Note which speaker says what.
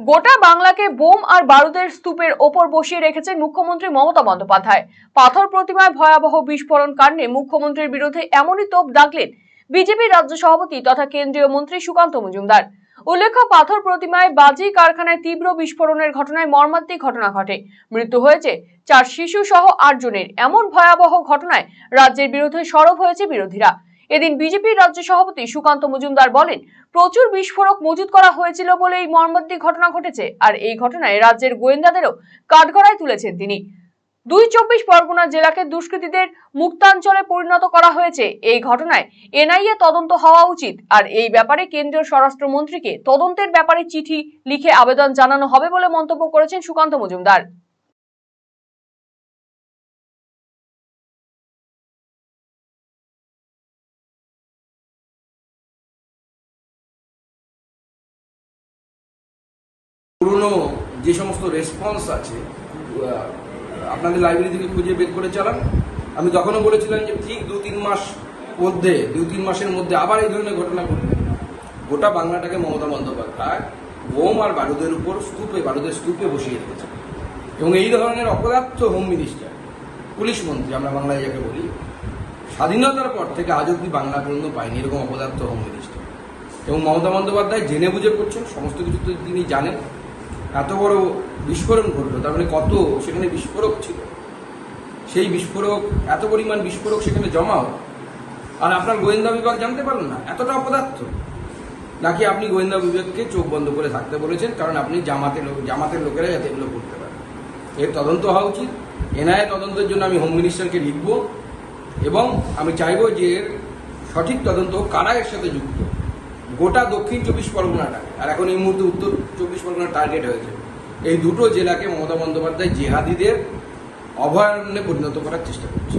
Speaker 1: গোটা বাংলাকে বোম আর বারুদের স্তূপের ওপর বসিয়ে রেখেছেন মুখ্যমন্ত্রী মমতা বন্দ্যোপাধ্যায়। পাথর প্রতিমায় ভয়াবহ বিস্ফোরণ কাণ্ডে মুখ্যমন্ত্রীর বিরুদ্ধে এমনই তোপ দাগলেন বিজেপি রাজ্য সভাপতি তথা কেন্দ্রীয় মন্ত্রী সুকান্ত মজুমদার। উল্লেখ্য, পাথর প্রতিমায় বাজি কারখানায় তীব্র বিস্ফোরণের ঘটনায় মর্মান্তিক ঘটনা ঘটে। মৃত্যু হয়েছে 4 শিশু সহ 8 জনের। এমন ভয়াবহ ঘটনায় রাজ্যের বিরুদ্ধে সরব হয়েছে বিরোধীরা। এদিন বিজেপির রাজ্য সভাপতি সুকান্ত মজুমদার বলেন, প্রচুর বিস্ফোরক মজুত করা হয়েছিল বলে এই মর্মান্তিক ঘটনা ঘটেছে। আর এই ঘটনায় রাজ্যের গোয়েন্দাদেরও কাঠগড়ায় তুলেছেন তিনি। 24 পরগনা জেলাকে দুষ্কৃতীদের মুক্তাঞ্চলে পরিণত করা হয়েছে। এই ঘটনায় এনআইএ তদন্ত হওয়া উচিত। আর এই ব্যাপারে কেন্দ্রীয় স্বরাষ্ট্রমন্ত্রীকে তদন্তের ব্যাপারে চিঠি লিখে আবেদন জানানো হবে বলে মন্তব্য করেছেন সুকান্ত মজুমদার।
Speaker 2: পুরনো যে সমস্ত রেসপন্স আছে আপনাদের লাইব্রেরি থেকে খুঁজে বের করে চালান। আমি তখনও বলেছিলাম যে ঠিক 2-3 মাসের মধ্যে আবার এই ধরনের ঘটনা ঘটবে। গোটা বাংলাটাকে মমতা বন্দ্যোপাধ্যায় বোম আর বারুদের স্তূপে বসিয়ে রেখেছে। এবং এই ধরনের অপদার্থ হোম মিনিস্টার, পুলিশ মন্ত্রী আমরা বাংলায় যাকে বলি, স্বাধীনতার পর থেকে আজ অব্দি বাংলা পর্যন্ত পায়নি এরকম অপদার্থ হোম মিনিস্টার। এবং মমতা বন্দ্যোপাধ্যায় জেনে বুঝে করছেন, সমস্ত কিছু তো তিনি জানেন। এত বড় বিস্ফোরণ ঘটলো, তার মানে কত সেখানে বিস্ফোরক ছিল, সেই বিস্ফোরক এত পরিমাণ বিস্ফোরক সেখানে জমা হল, আর আপনার গোয়েন্দা বিভাগ জানতে পারলেন না? এতটা অপদার্থ? নাকি আপনি গোয়েন্দা বিভাগকে চোখ বন্ধ করে থাকতে বলেছেন কারণ আপনি জামাতের লোকেরা যাতে এগুলো করতে পারে? এর তদন্ত হওয়া উচিত। এনআইএ তদন্তের জন্য আমি হোম মিনিস্টারকে লিখব এবং আমি চাইব যে এর সঠিক তদন্ত কারা এর সাথে যুক্ত। গোটা দক্ষিণ 24 পরগনাটা, আর এখন এই মুহূর্তে উত্তর 24 পরগনার টার্গেট হয়েছে। এই দুটো জেলাকে মমতা বন্দ্যোপাধ্যায় জেহাদিদের অভয়ারণ্যে পরিণত করার চেষ্টা করছে।